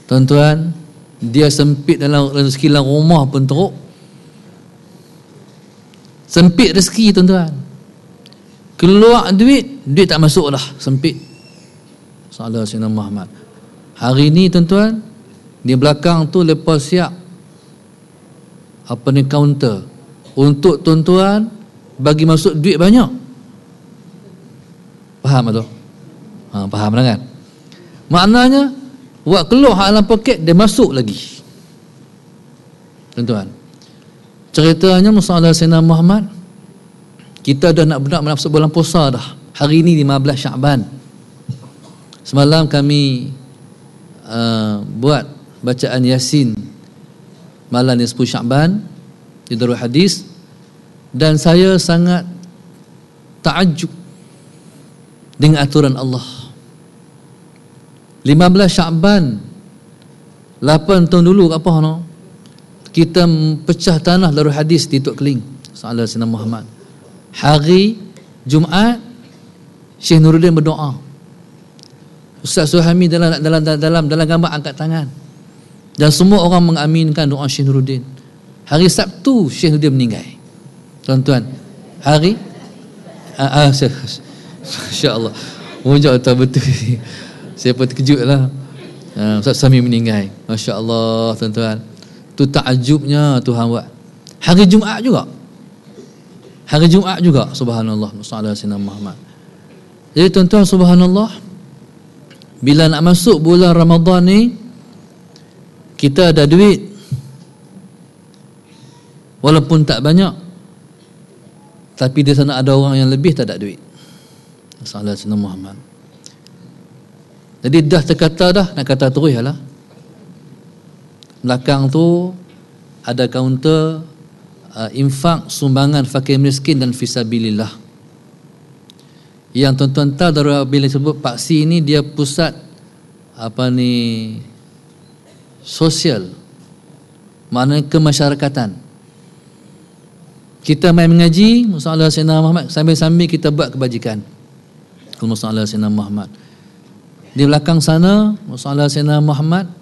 Tuan-tuan, dia sempit dalam rezeki dalam rumah pun teruk. Sempit rezeki tuan-tuan. Keluar duit tak masuk dah, sempit. Sallallahu alaihi Muhammad. Hari ni tuan-tuan, di belakang tu lepas siap kaunter untuk tuan-tuan bagi masuk duit banyak. Faham tak? Faham dah kan? Maknanya buat keluar dalam poket, dia masuk lagi. Tuan-tuan, ceritanya Musa Sayyidina Muhammad, kita dah nak masuk bulan puasa dah. Hari ni 15 Syaban. Semalam kami buat bacaan Yasin malam 10 Syaban di Darul Hadis, dan saya sangat takjub dengan aturan Allah. 15 Syaban 8 tahun dulu apa no? Kita pecah tanah Darul Hadis di Tok Keling Sallallahu Alaihi Muhammad. Hari Jumaat Syekh Nuruddin berdoa. Ustaz Suhaimi dalam gambar angkat tangan. Dan semua orang mengaminkan doa Syekh Nuruddin. Hari Sabtu Syekh Nuruddin meninggal. Tuan-tuan, hari Masya-Allah. Mujak tak betul. Saya pun terkejut lah. Ustaz Suhaimi meninggal. Masya-Allah tuan-tuan. Tu takjubnya Tuhan buat. Hari Jumaat juga. Subhanallah. Sallallahu alaihi Muhammad. Jadi tuan-tuan, subhanallah, bila nak masuk bulan Ramadan ni, kita ada duit walaupun tak banyak, tapi di sana ada orang yang lebih tak ada duit. Sallallahu alaihi Muhammad. Jadi dah terkata dah, nak kata terus lah. Belakang tu ada kaunter infak, sumbangan fakir miskin dan fisabilillah. Yang tuan-tuan tahu dari bila sebut paksi ini, dia pusat sosial, maknanya kemasyarakatan. Kita main mengaji Musa Sayyidina Muhammad, sambil-sambil kita buat kebajikan. Musa Sayyidina Muhammad. Di belakang sana Musa Sayyidina Muhammad,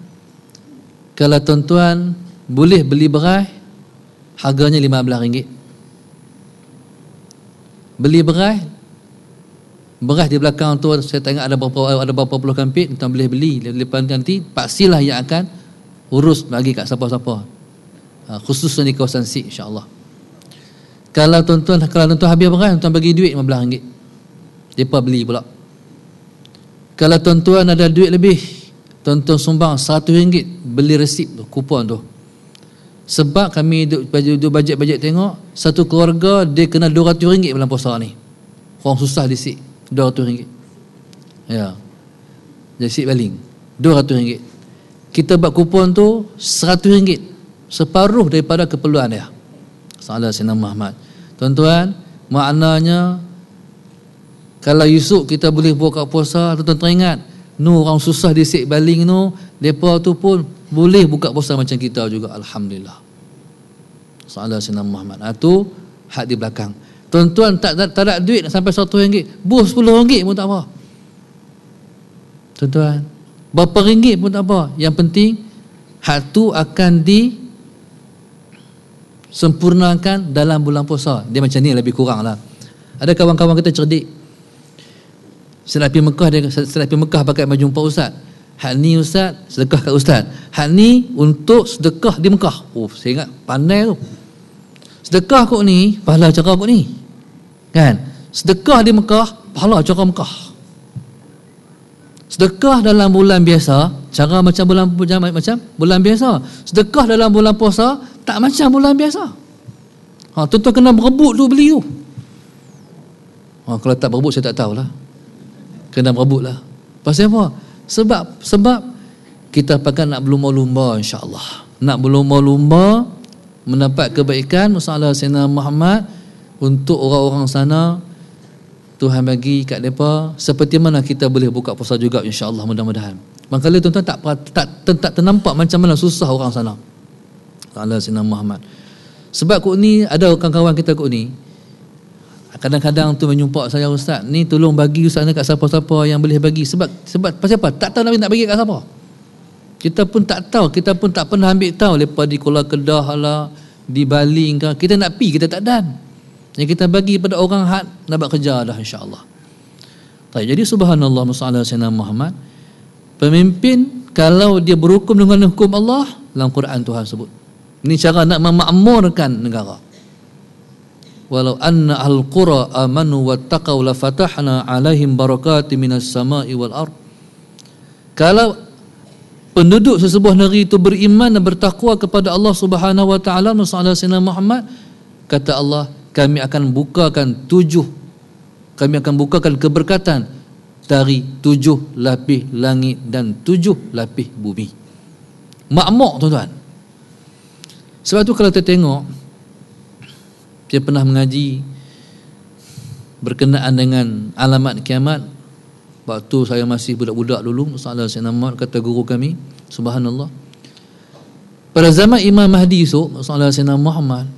kalau tuan-tuan boleh beli beras, harganya RM15. Beli beras di belakang tu, saya tengok ada berapa puluh kampit, tuan boleh beli. Lepas nanti paksilah yang akan urus bagi kat siapa-siapa, khususnya di kawasan Sik, insya-Allah. Kalau tuan-tuan habis beras, tuan bagi duit RM15, depa beli pula. Kalau tuan-tuan ada duit lebih, tuan-tuan sumbang RM100, beli resip tu, kupon tu. Sebab kami duk bajet tengok, satu keluarga dia kena RM200 bulan puasa ni. Orang susah di Sik, RM200. Ya. Jadi Sik Baling, RM200. Kita buat kupon tu RM100, separuh daripada keperluan dia. Sallallahu alaihi Muhammad. Tuan-tuan, maknanya kalau esok kita boleh buka puasa, tuan-tuan teringat, orang susah di Sik Baling depa tu pun boleh buka puasa macam kita juga, alhamdulillah. Sallallahu alaihi Muhammad. Itu hak di belakang. Tuan-tuan tak ada duit nak sampai RM100, buh RM10 pun tak apa. Tuan-tuan, berapa ringgit pun tak apa. Yang penting hak tu akan disempurnakan dalam bulan puasa. Dia macam ni lebih kurang lah. Ada kawan-kawan kita cerdik. Setelah pergi Mekah pakai baju jumpa ustaz. Hak ni ustaz, sedekah kat ustaz. Hak ni untuk sedekah di Mekah. Saya ingat pandai tu. Sedekah kok ni, pahala cara kok ni. Kan? Sedekah di Mekah, pahala cara Mekah. Sedekah dalam bulan biasa, cara macam bulan biasa. Sedekah dalam bulan puasa, tak macam bulan biasa. Tuan-tuan kena berebut tu beli tu. Kalau tak berebut saya tak tahulah. Kena berebut lah. Pasal apa? Sebab kita pakai nak berlumba-lumba, insya-Allah. Nak berlumba-lumba mendapat kebaikan Musa Sayyidina Muhammad untuk orang-orang sana. Tuhan bagi kat mereka seperti mana kita boleh buka puasa juga, insya-Allah, mudah-mudahan. Makanya tuan-tuan tak ternampak macam mana susah orang sana. Allah Sayyidina Muhammad. Sebab kok ni ada kawan-kawan kita kok ni kadang-kadang tu menyumpak saya, ustaz ni tolong bagi ustaz ni kat siapa-siapa yang boleh bagi. Sebab pasal apa? Tak tahu nak bagi kat siapa. Kita pun tak tahu, kita pun tak pernah ambil tahu lepas di Kuala Kedah lah, di Bali ke, kita nak pergi kita tak dan. Yang kita bagi pada orang had nak buat kerja dah insya-Allah. Jadi subhanallah masalah Sayyidina Muhammad, pemimpin kalau dia berhukum dengan hukum Allah, dalam Quran Tuhan sebut. Ini cara nak memakmurkan negara. Walau anna ahlul qura amanu wattaqau la fatahna alaihim barakatim minas sama'i wal ard. Kalau penduduk sesebuah negeri itu beriman dan bertakwa kepada Allah Subhanahu wa taala, masalah Sayyidina Muhammad, kata Allah, kami akan bukakan keberkatan dari 7 lapis langit dan 7 lapis bumi. Makmur tuan-tuan. Sebab tu kalau kita tengok, saya pernah mengaji berkenaan dengan alamat kiamat. Waktu saya masih budak-budak dulu, masalah Sayyidina Muhammad, kata guru kami, subhanallah, pada zaman Imam Mahdi esok, masalah Sayyidina Muhammad,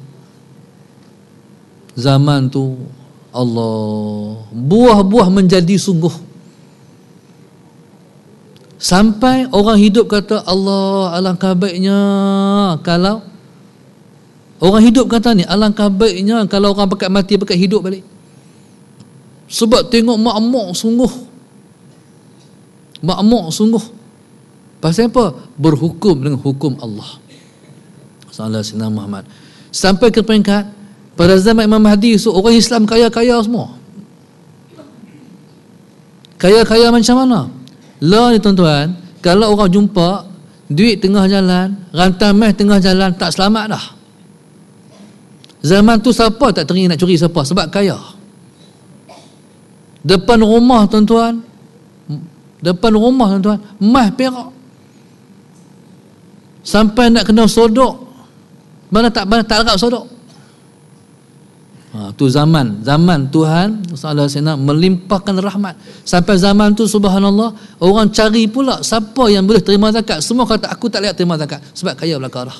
zaman tu Allah, buah-buah menjadi sungguh. Sampai orang hidup kata, Allah, alangkah baiknya kalau orang hidup kata ni, alangkah baiknya kalau orang pakat mati pakat hidup balik. Sebab tengok makmur sungguh. Makmur sungguh. Pasal apa? Berhukum dengan hukum Allah. Sallallahu Sayyidina Muhammad. Sampai ke peringkat pada zaman Imam Mahdi, so orang Islam kaya-kaya semua. Kaya-kaya macam mana? Lah ni tuan-tuan, kalau orang jumpa duit tengah jalan, rantai meh tengah jalan, tak selamat dah. Zaman tu siapa tak teringin nak curi siapa? Sebab kaya. Depan rumah tuan-tuan, emas perak. Sampai nak kena sodok, mana tak harap sodok. Tu zaman Tuhan sallallahu alaihi wasallam melimpahkan rahmat. Sampai zaman tu subhanallah, orang cari pula siapa yang boleh terima zakat. Semua kata aku tak layak terima zakat sebab kaya belaka dah.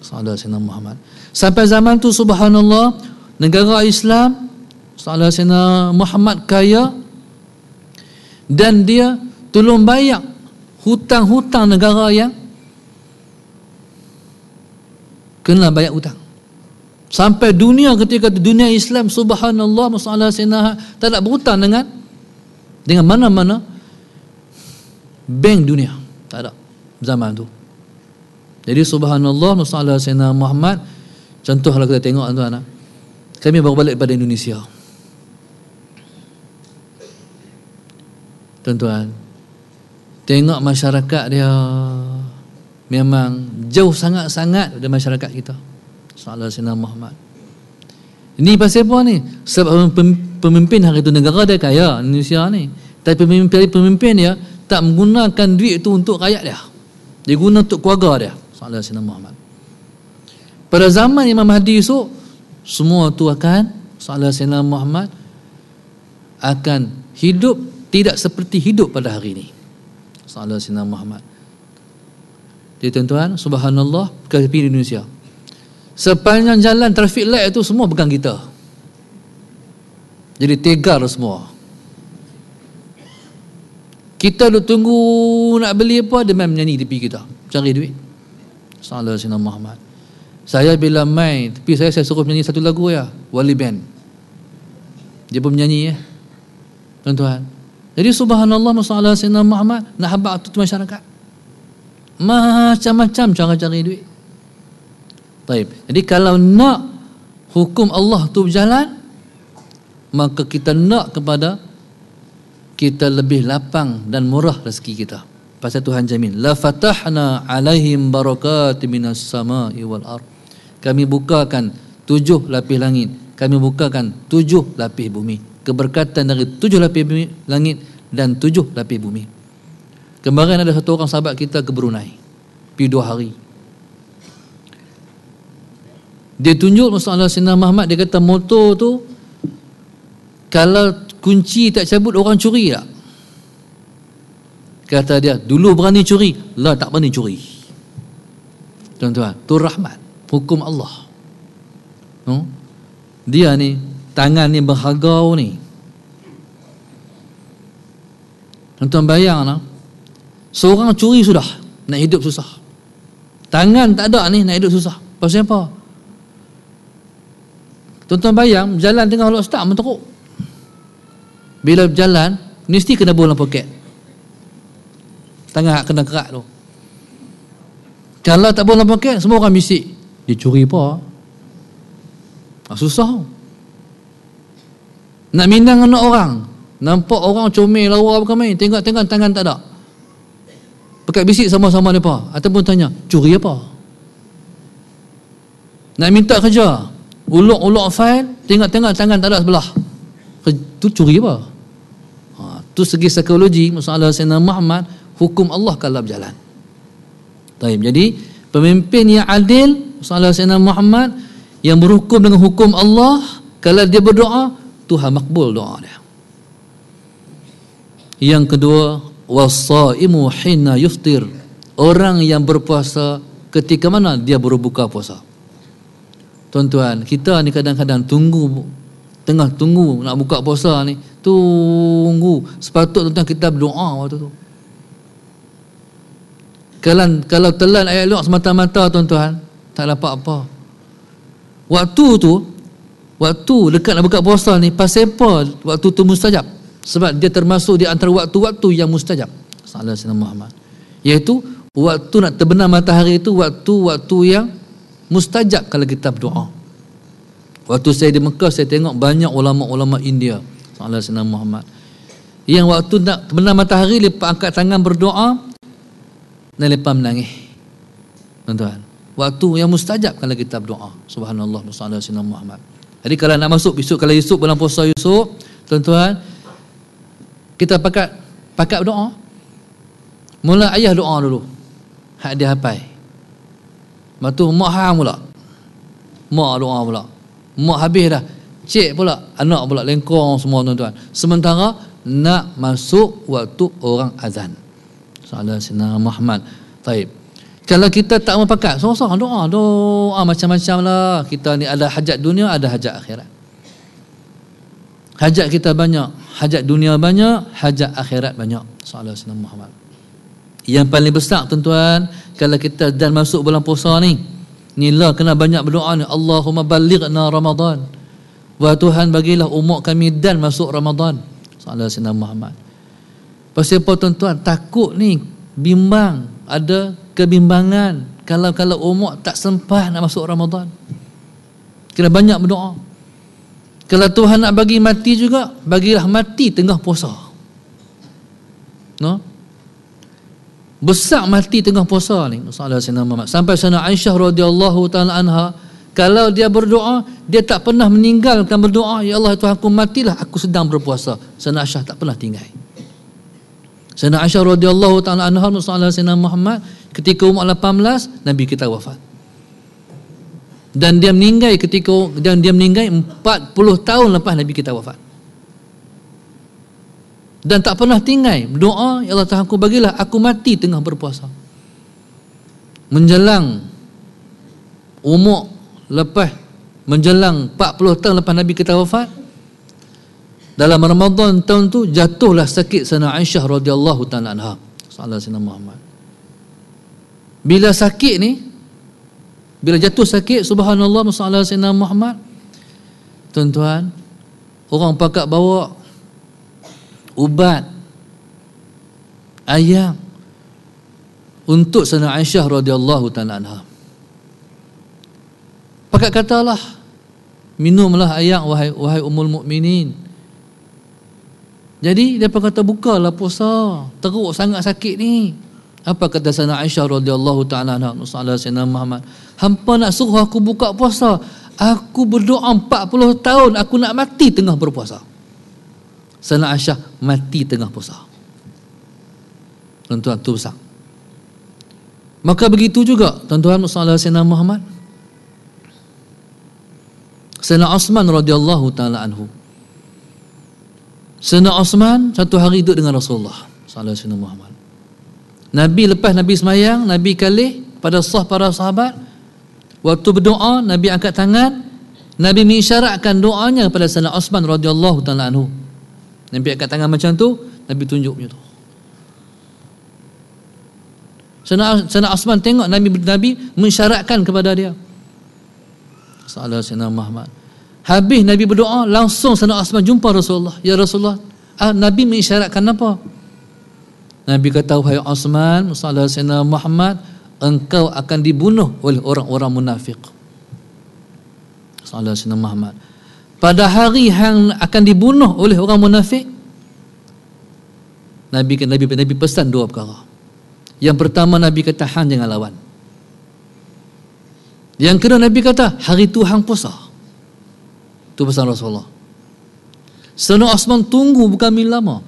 Sallallahu alaihi wasallam Muhammad. Sampai zaman tu subhanallah, negara Islam sallallahu alaihi wasallam Muhammad kaya, dan dia tolong bayar hutang-hutang negara yang kena bayar hutang. Sampai dunia, ketika dunia Islam subhanallah masalah senah tak ada berhutang dengan mana-mana bank dunia, tak ada zaman tu. Jadi subhanallah masalah senah Muhammad, contoh kalau kita tengok tuan-tuan, kami baru balik pada Indonesia. Tuan-tuan, tengok masyarakat dia memang jauh sangat-sangat dari masyarakat kita. Sallallahu Sayyidina Muhammad. Ini pasal apa ni? Sebab pemimpin hari itu negara dia kaya, Indonesia ni. Tapi pemimpin dia tak menggunakan duit itu untuk rakyat dia. Dia guna untuk keluarga dia. Sallallahu Sayyidina Muhammad. Pada zaman Imam Mahdi esok, semua tu akan, Sallallahu Sayyidina Muhammad, akan hidup tidak seperti hidup pada hari ini. Sallallahu Sayyidina Muhammad. Jadi tuan-tuan, subhanallah, pergi di Indonesia, sepanjang jalan traffic light itu semua pegang kita. Jadi tegar semua. Kita duk tunggu nak beli apa, dia main menyanyi tepi kita, cari duit. Sallallahu Alaihi Muhammad. Saya bila main tepi saya suruh menyanyi satu lagu ya, Wali Band. Dia pun menyanyi ya, tuan-tuan. Jadi subhanallah masalah Sayyidina Muhammad nak habaq tu masyarakat. Macam-macam cara cari duit. Baik. Jadi kalau nak hukum Allah tu berjalan, maka kita nak kepada kita lebih lapang dan murah rezeki kita. Pasal Tuhan jamin, la fatahna alaihim barakatim minas sama'i wal ard. Kami bukakan 7 lapis langit, kami bukakan 7 lapis bumi. Keberkatan dari 7 lapis langit dan 7 lapis bumi. Kemarin ada satu orang sahabat kita ke Brunei, pergi 2 hari. Dia tunjuk masalah Sayyidina Muhammad, dia kata motor tu kalau kunci tak cabut orang curi tak? Kata dia, dulu berani curi, lah tak berani curi. Tuan-tuan, tu rahmat, hukum Allah. Dia ni, tangan ni berharga ni. Tuan-tuan bayang lah, Seorang curi sudah, nak hidup susah. Tangan tak ada ni, nak hidup susah. Pasal apa? Tuan-tuan bayang, jalan tengah lock start menteruk. Bila berjalan, mesti kena bola poket. Tangan kena kerak tu. Kalau tak bola poket, semua orang bisik. Dia curi apa? Susah. Nak minang anak orang. Nampak orang comel lawa bukan main. Tengok-tengok tangan tak ada. Pekat bisik sama-sama mereka. Ataupun tanya, curi apa? Nak minta kerja. Ulok-ulok file. Tengok-tengok tangan tak ada sebelah. Tu curi apa? Tu segi psikologi. Masalah Sayyidina Muhammad. Hukum Allah kalau berjalan. Jadi pemimpin yang adil. Masalah Sayyidina Muhammad. Yang berhukum dengan hukum Allah. Kalau dia berdoa, Tuhan makbul doa dia. Yang kedua, was-saimu hina yuftir. Orang yang berpuasa ketika mana dia berbuka puasa. Tuan-tuan, kita ni kadang-kadang tengah tunggu nak buka puasa ni, tunggu. Sepatutnya tuan-tuan kita berdoa waktu tu. Kalau telan ayat luar semata-mata tuan-tuan, tak dapat apa. Waktu dekat nak buka puasa ni, pasal apa waktu tu mustajab? Sebab dia termasuk di antara waktu-waktu yang mustajab. Salah Sayyidina Muhammad. Iaitu waktu nak terbenam matahari itu waktu-waktu yang mustajab kalau kita berdoa. Waktu saya di Mekah, saya tengok banyak ulama-ulama India. Salah Sayyidina Muhammad. Yang waktu nak terbenam matahari, lepas angkat tangan berdoa dan lepas menangis. Tuan-tuan, waktu yang mustajab kalau kita berdoa. Subhanallah, Salah Sayyidina Muhammad. Jadi kalau nak masuk besok, kalau Yusuf bulan puasa Yusuf, tuan-tuan, kita pakat berdoa. Mula ayah doa dulu. Hak dia hafal. Lepas tu mak hang pula. Mak doa pula. Mak habis dah. Cik pula, anak pula lengkong semua tuan-tuan. Sementara nak masuk waktu orang azan. Salah Sayyidina Muhammad. Taib. Kalau kita tak mau pakat, sorang-sorang doa macam-macam lah. Kita ni ada hajat dunia, ada hajat akhirat. Hajat kita banyak, hajat dunia banyak, hajat akhirat banyak. Salah Sayyidina Muhammad. Yang paling besar tuan-tuan, kalau kita dan masuk bulan puasa ni, inilah kena banyak berdoa ni. Allahumma balighna Ramadan. Wahai Tuhan, bagilah umat kami dan masuk Ramadan. Salah Sayyidina Muhammad. Pasal apa tuan-tuan? Takut ni, bimbang, ada kebimbangan kalau umat tak sempat nak masuk Ramadan. Kena banyak berdoa. Kalau Tuhan nak bagi mati juga, bagilah mati tengah puasa. No? Besar mati tengah puasa ni. Sampai Sayyidina Aisyah radhiyallahu taala anha, kalau dia berdoa, dia tak pernah meninggalkan berdoa, ya Allah Tuhan aku matilah aku sedang berpuasa. Sayyidina Aisyah tak pernah tinggal. Sayyidina Aisyah radhiyallahu taala anha, Sayyidina Muhammad ketika umur 18 Nabi kita wafat. Dan dia meninggal 40 tahun lepas Nabi kita wafat. Dan tak pernah tinggal berdoa, ya Allah Tuhan aku bagilah aku mati tengah berpuasa. Menjelang 40 tahun lepas Nabi kita wafat, dalam Ramadan tahun tu jatuhlah sakit Sayyidina Aisyah radhiyallahu taala anha. Sallallahu Sayyidina Muhammad. Bila sakit ni, bila jatuh sakit, subhanallah, sallallahu Sayyidina Muhammad, tuan-tuan, orang pakat bawa ubat ayam untuk Sayyidina Aisyah radhiyallahu taala anha. Pakat katalah, minumlah ayam wahai ummul mukminin. Jadi dia kata bukalah puasa, teruk sangat sakit ni. Apa kata Sayyidina Aisyah radhiyallahu taala anha, sallallahu Sayyidina Muhammad, hampa nak suruh aku buka puasa, aku berdoa 40 tahun aku nak mati tengah berpuasa. Sayyidina Aisyah mati tengah puasa. Tuan-tuan, tu besar. Maka begitu juga tuan-tuan, sallallahu Sayyidina Muhammad, Sayyidina Osman radhiyallahu taala anhu. Sayyidina Osman satu hari duduk dengan Rasulullah sallallahu alaihi wasallam. Nabi lepas Nabi semayang, Nabi kalih pada para sahabat. Waktu berdoa, Nabi angkat tangan, Nabi mengisyaratkan doanya kepada Sayyidina Osman radhiyallahu taala anhu. Nabi angkat tangan macam tu, Nabi tunjuk macam tu. Sayyidina Osman tengok Nabi mensyaratkan kepada dia. Salah Sayyidina Muhammad. Habis Nabi berdoa, langsung Sayyidina Osman jumpa Rasulullah. Ya Rasulullah, Nabi mengisyaratkan apa? Nabi kata, wahai Osman, salah Sayyidina Muhammad, engkau akan dibunuh oleh orang-orang munafik. Salah Sayyidina Muhammad. Pada hari yang akan dibunuh oleh orang munafik, Nabi pesan dua perkara. Yang pertama, Nabi kata, hang jangan lawan. Yang kedua, Nabi kata, hari tu hang puasa. Itu pesan Rasulullah. Sayyidina Osman tunggu bukan lama.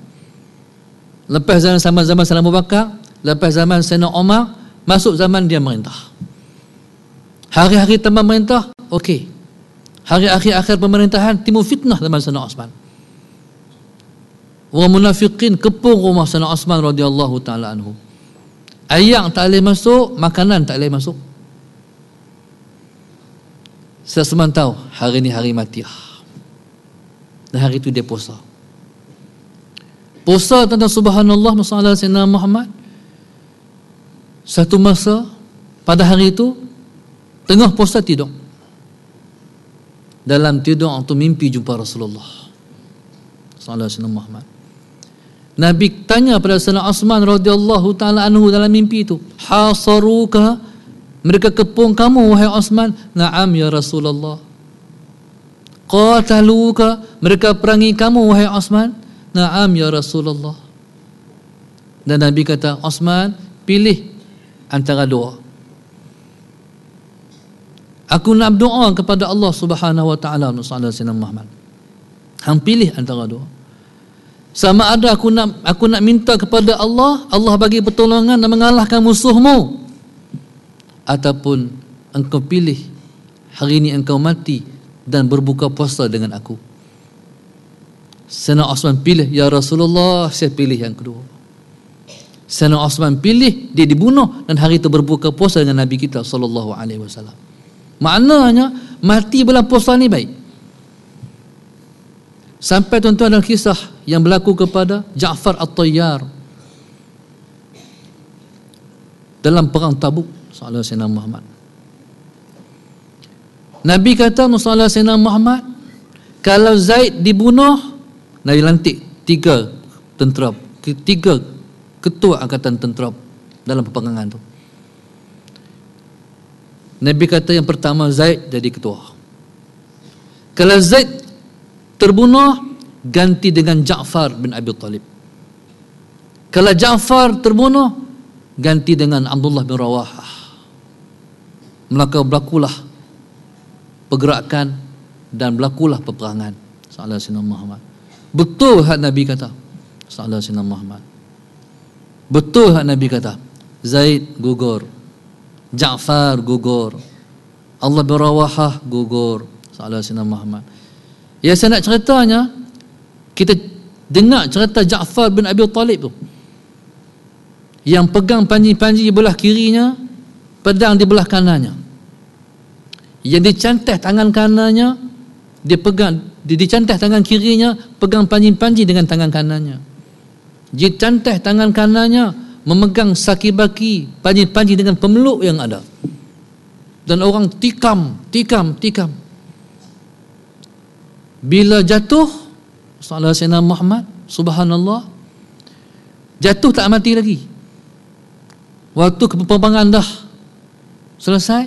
Lepas zaman Sayyidina Abu Bakar, lepas zaman Sayyidina Umar, masuk zaman dia merintah. Hari-hari tambah merintah, okey. Hari akhir pemerintahan, timbul fitnah zaman Sayyidina Osman. Orang munafikin kepung rumah Sayyidina Osman radhiyallahu taala anhu. Ayak tak boleh masuk, makanan tak boleh masuk. Sayyidina tahu hari ni hari mati. Dan hari itu dia puasa. Puasa tentang subhanallah masalah Sayyidina Muhammad. Satu masa pada hari itu tengah puasa tidur. Dalam tidur untuk mimpi jumpa Rasulullah sallallahu alaihi Muhammad. Nabi tanya pada Sayyidina Osman radhiyallahu taala anhu dalam mimpi itu, hasaruka, mereka kepung kamu wahai Osman? Naam ya Rasulullah. Qataluka, mereka perangi kamu wahai Osman? Naam ya Rasulullah. Dan Nabi kata, Osman, pilih antara dua. Aku nak berdoa kepada Allah Subhanahu wa taala sallallahu alaihi Muhammad. Hang pilih antara dua. Sama ada aku nak minta kepada Allah, Allah bagi pertolongan dan mengalahkan musuhmu, ataupun engkau pilih hari ini engkau mati dan berbuka puasa dengan aku. Sayyidina Osman pilih, ya Rasulullah, saya pilih yang kedua. Sayyidina Osman pilih dia dibunuh dan hari itu berbuka puasa dengan Nabi kita sallallahu alaihi wasallam. Maknanya mati bulan puasa ni baik. Sampai tuan-tuan dalam kisah yang berlaku kepada Ja'far At-Tayyar dalam perang Tabuk sallallahu alaihi Muhammad. Nabi kata sallallahu alaihi Muhammad, kalau Zaid dibunuh, Nabi lantik 3 tentera, 3 ketua angkatan tentera dalam peperangan tu. Nabi kata yang pertama Zaid jadi ketua. Kalau Zaid terbunuh, ganti dengan Ja'far bin Abi Talib. Kalau Ja'far terbunuh, ganti dengan Abdullah bin Rawahah. Maka berlakulah pergerakan dan berlakulah peperangan sallallahu alaihi Muhammad. Betul hak Nabi kata sallallahu alaihi Muhammad. Betul hak Nabi kata, Zaid gugur, Ja'far gugur, Allah bin Rawahah gugur sallallahu alaihi Muhammad. Ya, saya nak ceritanya, kita dengar cerita Ja'far bin Abi Talib tu, yang pegang panji-panji di belah kirinya, pedang di belah kanannya. Yang dicantah tangan kanannya, dia dicantah tangan kirinya, pegang panji-panji dengan tangan kanannya. Dicantah tangan kanannya, memegang sakibaki, panji-panji dengan pemeluk yang ada. Dan orang tikam. Bila jatuh sallallahu alaihi Muhammad, subhanallah, jatuh tak mati lagi. Waktu peperangan dah selesai,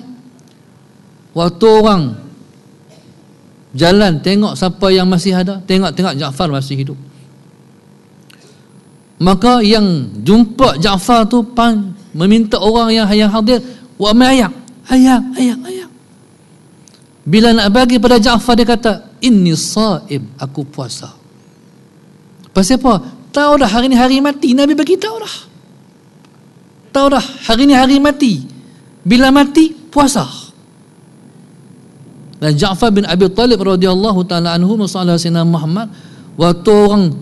waktu orang jalan tengok siapa yang masih ada, tengok Ja'far masih hidup. Maka yang jumpa Ja'far tu meminta orang yang hadir, wa ma'ayak, ayang. Bila nak bagi pada Ja'far, dia kata, inni saim, aku puasa. Pasal apa? Tahu dah hari ni hari mati. Nabi bagi tahu dah. Tahu dah hari ni hari mati. Bila mati, puasa. Dan Ja'far bin Abi Talib radhiyallahu taala anhu sallallahu alaihi Muhammad, waktu orang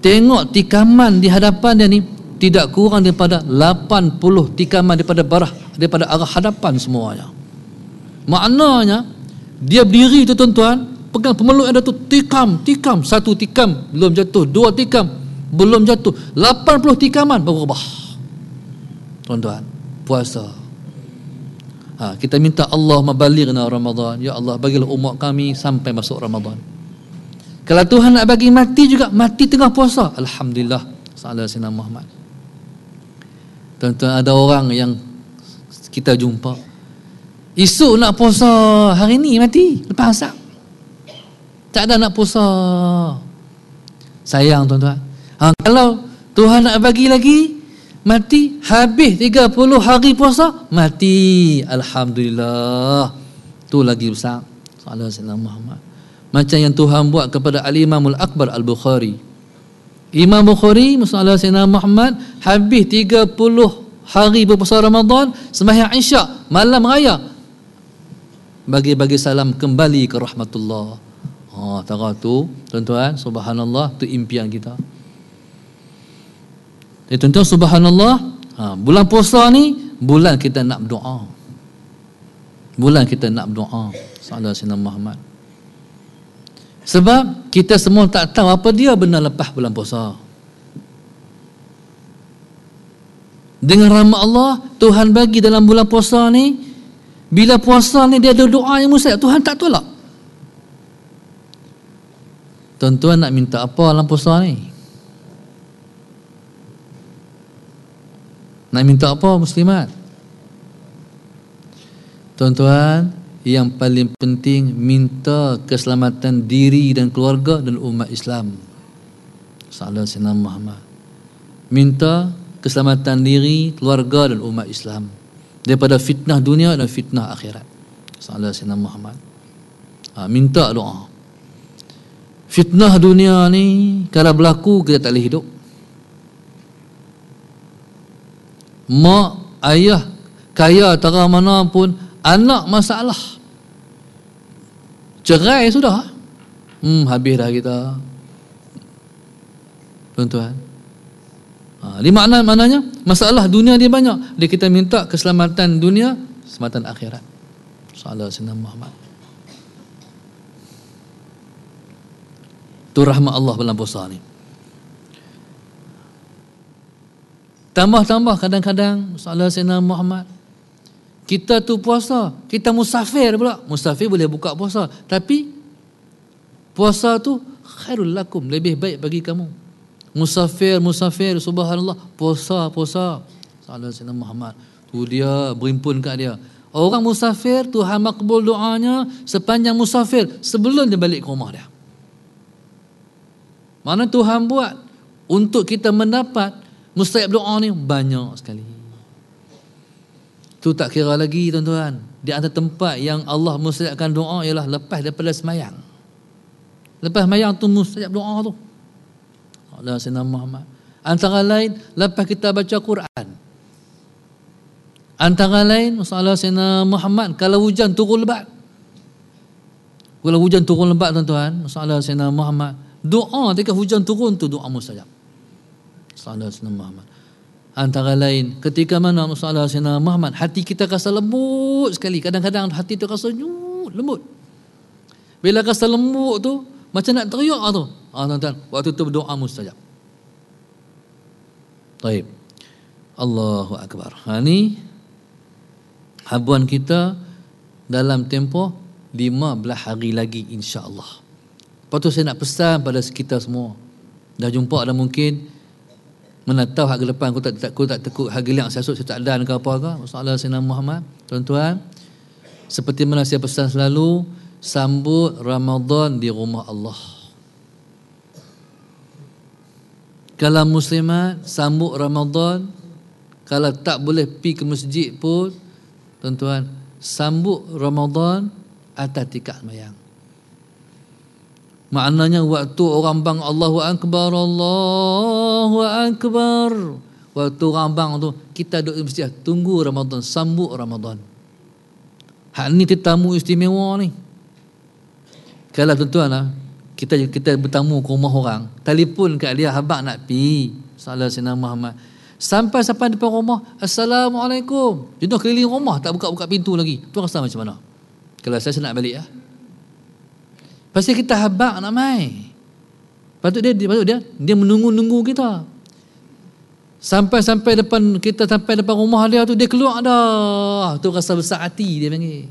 tengok tikaman di hadapan dia ni, tidak kurang daripada 80 tikaman daripada arah hadapan semuanya. Maknanya dia berdiri tu tuan-tuan, pegang pemeluk ada tu, tikam, satu tikam belum jatuh, 2 tikam belum jatuh, 80 tikaman berubah tuan-tuan. puasa. Kita minta Allah mabalighna Ramadan. Ya Allah, bagilah umat kami sampai masuk Ramadan. Kalau Tuhan nak bagi mati juga, mati tengah puasa, alhamdulillah. Sallallahu alaihi Muhammad. Tuan-tuan, ada orang yang kita jumpa esok nak puasa, hari ni mati lepas asar. Tak ada nak puasa. Sayang tuan-tuan. Kalau Tuhan nak bagi lagi mati, habis 30 hari puasa, mati, alhamdulillah. Tu lagi besar. Sallallahu alaihi Muhammad. Macam yang Tuhan buat kepada Al-Imamul Akbar Al-Bukhari. Imam Bukhari sallallahu alaihi Muhammad habis 30 hari berpuasa Ramadan, sembahyang Isyak malam raya, bagi salam kembali ke rahmatullah. Tara tu tuan-tuan, subhanallah, tu impian kita. Tuan-tuan, subhanallah, bulan puasa ni bulan kita nak berdoa. Bulan kita nak berdoa. Sallallahu alaihi Muhammad. Sebab kita semua tak tahu apa dia benar lepas bulan puasa. Dengan rahmat Allah, Tuhan bagi dalam bulan puasa ni, bila puasa ni dia ada doa yang mustajab, Tuhan tak tolak. Tuan-tuan nak minta apa dalam puasa ni? Nak minta apa muslimat? Tuan-tuan, yang paling penting minta keselamatan diri dan keluarga dan umat Islam. Sallallahu alaihi Muhammad. Minta keselamatan diri, keluarga dan umat Islam daripada fitnah dunia dan fitnah akhirat. Sallallahu alaihi Muhammad. Minta doa. Fitnah dunia ni kalau berlaku, kita tak boleh hidup. Mak, ayah, kaya tara mana pun, anak masalah, cerai sudah, habis dah kita, tuan-tuan. Di maknanya masalah dunia dia banyak, dia kita minta keselamatan dunia, keselamatan akhirat. Sallallahu alaihi Muhammad. Tu rahmat Allah dalam puasa ni. Tambah-tambah kadang-kadang, sallallahu alaihi Muhammad, kita tu puasa, kita musafir pula. Musafir boleh buka puasa, tapi puasa tu khairul lakum, lebih baik bagi kamu. Musafir, subhanallah, puasa. Sallallahu alaihi Muhammad. Tu dia berimpun kat dia. Orang musafir, Tuhan makbul doanya sepanjang musafir, sebelum dia balik ke rumah dia. Mana Tuhan buat untuk kita mendapat mustajab doa ni banyak sekali. Tu tak kira lagi tuan-tuan. Di antara tempat yang Allah mustajabkan doa ialah lepas daripada semayang. Lepas semayang tu mustajab doa tu. Allah Sayyidina Muhammad. Antara lain lepas kita baca Quran. Antara lain Allah Sayyidina Muhammad kalau hujan turun lebat. Kalau hujan turun lebat tuan-tuan, Allah Sayyidina Muhammad, doa ketika hujan turun tu doa mustajab. Allah Sayyidina Muhammad. Antara lain ketika mana Rasulullah SAW Muhammad, hati kita rasa lembut sekali. Kadang-kadang hati tu rasa lembut. Bila rasa lembut tu macam nak teriak tu. Tuan-tuan, waktu tu berdoa mustajab. Baik. Allahu Akbar. Ni habuan kita dalam tempoh 15 hari lagi, insya-Allah. Lepas tu saya nak pesan pada kita semua. Dah jumpa dah mungkin, mana tahu hak ke depan aku tak tekuk hak giliang saya tak dan ke apa ke. Rasulullah Sayyidina Muhammad. Tuan-tuan, seperti mana saya pesan selalu, sambut Ramadan di rumah Allah. Kalau muslimat sambut Ramadan, kalau tak boleh pergi ke masjid pun, tuan-tuan, sambut Ramadan atas tikar sembahyang. Maknanya waktu orang bang Allahu Akbar, Allahu Akbar, waktu orang bang tu kita duduk di masjid, tunggu Ramadan, sambut Ramadan. Hak ni tetamu istimewa ni. Kalau tuan-tuan lah, kita bertamu ke rumah orang, telefon kat dia, habaq nak pi, sallallahu alaihi Muhammad, sampai depan rumah, Assalamualaikum, jenuh keliling rumah tak buka-buka pintu lagi, tu rasa macam mana? Kalau saya nak balik ya. Pasti kita habaq nak mai. Patut dia menunggu-nunggu kita. Sampai depan kita, sampai depan rumah dia tu, dia keluar dah. Tu rasa besar hati dia panggil.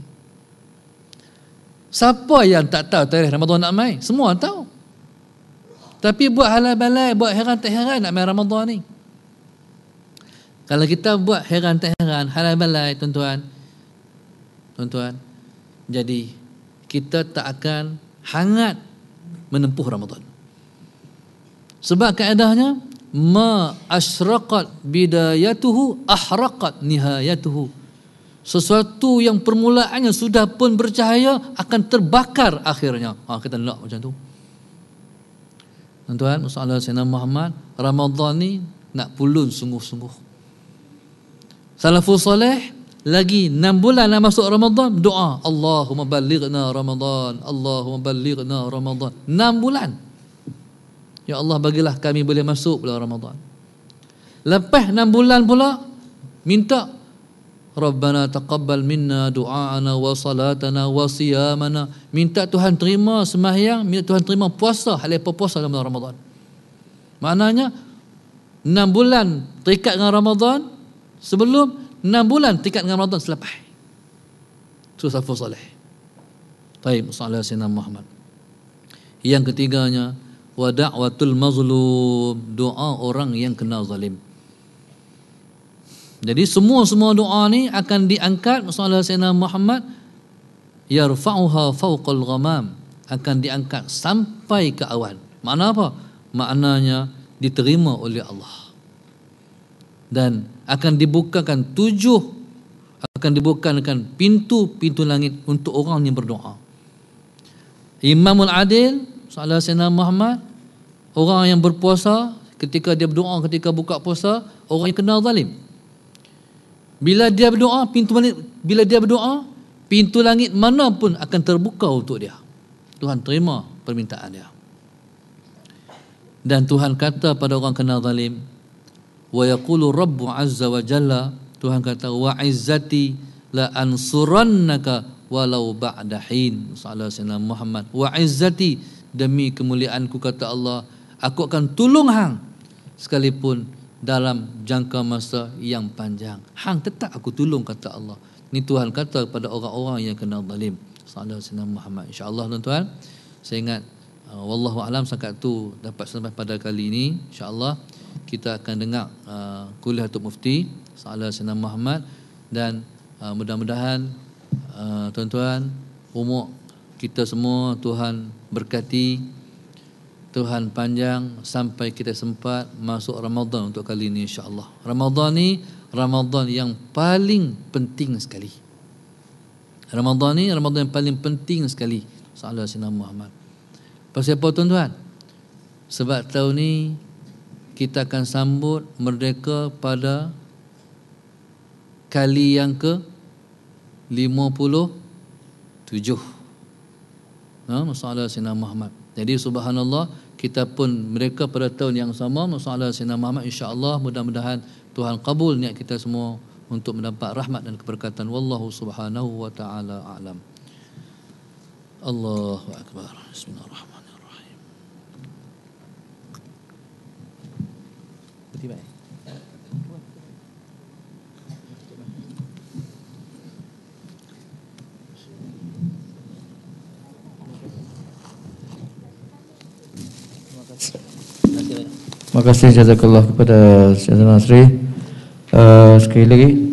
Siapa yang tak tahu tarikh Ramadan nak mai? Semua tahu. Tapi buat halal balai, buat heran tak heran nak mai Ramadan ni. Kalau kita buat heran tak heran, halal balai, tuan-tuan, jadi kita tak akan hangat menempuh Ramadan. Sebab kaedahnya, ma asyraqat bidayatuhu ahraqat nihayatuhu. Sesuatu yang permulaannya sudah pun bercahaya akan terbakar akhirnya. Kita nak macam tu. Tuan-tuan, masalah Sayyidina Muhammad, Ramadan ni nak pulun sungguh-sungguh. Salafus soleh lagi 6 bulan nak masuk Ramadan, doa Allahumma ballighna Ramadan, Allahumma ballighna Ramadan. 6 bulan. Ya Allah, bagilah kami boleh masuk bulan Ramadan. Lepas 6 bulan pula minta Rabbana taqabbal minna du'aana wa salatana wa siyamana. Minta Tuhan terima sembahyang, minta Tuhan terima puasa, halepa puasa dalam bulan Ramadan. Maknanya 6 bulan terikat dengan Ramadan sebelum, 6 bulan terikat dengan Ramadan selepas. Itu salafus soleh. Baik, sallallahu alaihi wasallam Muhammad. Yang ketiganya, wa da'watul mazlum, doa orang yang kena zalim. Jadi semua doa ni akan diangkat, sallallahu alaihi wasallam Muhammad, yarfa'uha fawqal ghamam, akan diangkat sampai ke awan. Makna apa? Maknanya diterima oleh Allah. Dan akan dibukakan pintu-pintu langit untuk orang yang berdoa. Imamul Adil, sallallahu alaihi wasallam Muhammad, orang yang berpuasa, ketika dia berdoa, ketika buka puasa, orang yang kena zalim. Bila dia berdoa, pintu langit mana pun akan terbuka untuk dia. Tuhan terima permintaan dia. Dan Tuhan kata pada orang kena zalim, wa yaqulu rabbu azza wa jalla, Tuhan kata, wa izzati la ansurannaka walau ba'da hin. Sallallahu alaihi wasallam Muhammad, wa izzati, demi kemuliaanku, kata Allah, aku akan tolong hang sekalipun dalam jangka masa yang panjang. Hang tetap aku tolong, kata Allah. Ni Tuhan kata kepada orang-orang yang kena zalim. Sallallahu alaihi wasallam Muhammad. Insya-Allah tuan-tuan, saya ingat wallahu alam setakat tu dapat sampai pada kali ini. Insya-Allah kita akan dengar kuliah Tok Mufti sallallahu alaihi wasallam Muhammad, dan mudah-mudahan tuan-tuan, umur kita semua Tuhan berkati, Tuhan panjang sampai kita sempat masuk Ramadan untuk kali ini, insya-Allah. Ramadan ni Ramadan yang paling penting sekali. Ramadan ni Ramadan yang paling penting sekali. Sallallahu alaihi wasallam Muhammad. Pasal apa tuan-tuan? Sebab tahun ni kita akan sambut merdeka pada kali yang ke 57. Sallallahu alaihi wasallam Muhammad. Jadi subhanallah, kita pun mereka pada tahun yang sama, sallallahu alaihi wasallam Muhammad. Insya-Allah mudah-mudahan Tuhan kabul niat kita semua untuk mendapat rahmat dan keberkatan. Wallahu subhanahu wa ta'ala a'lam. Allahu akbar. Bismillahirrahmanirrahim. Tiba. Terima kasih jazakallah kepada Sayyidina Nasri. Sekali lagi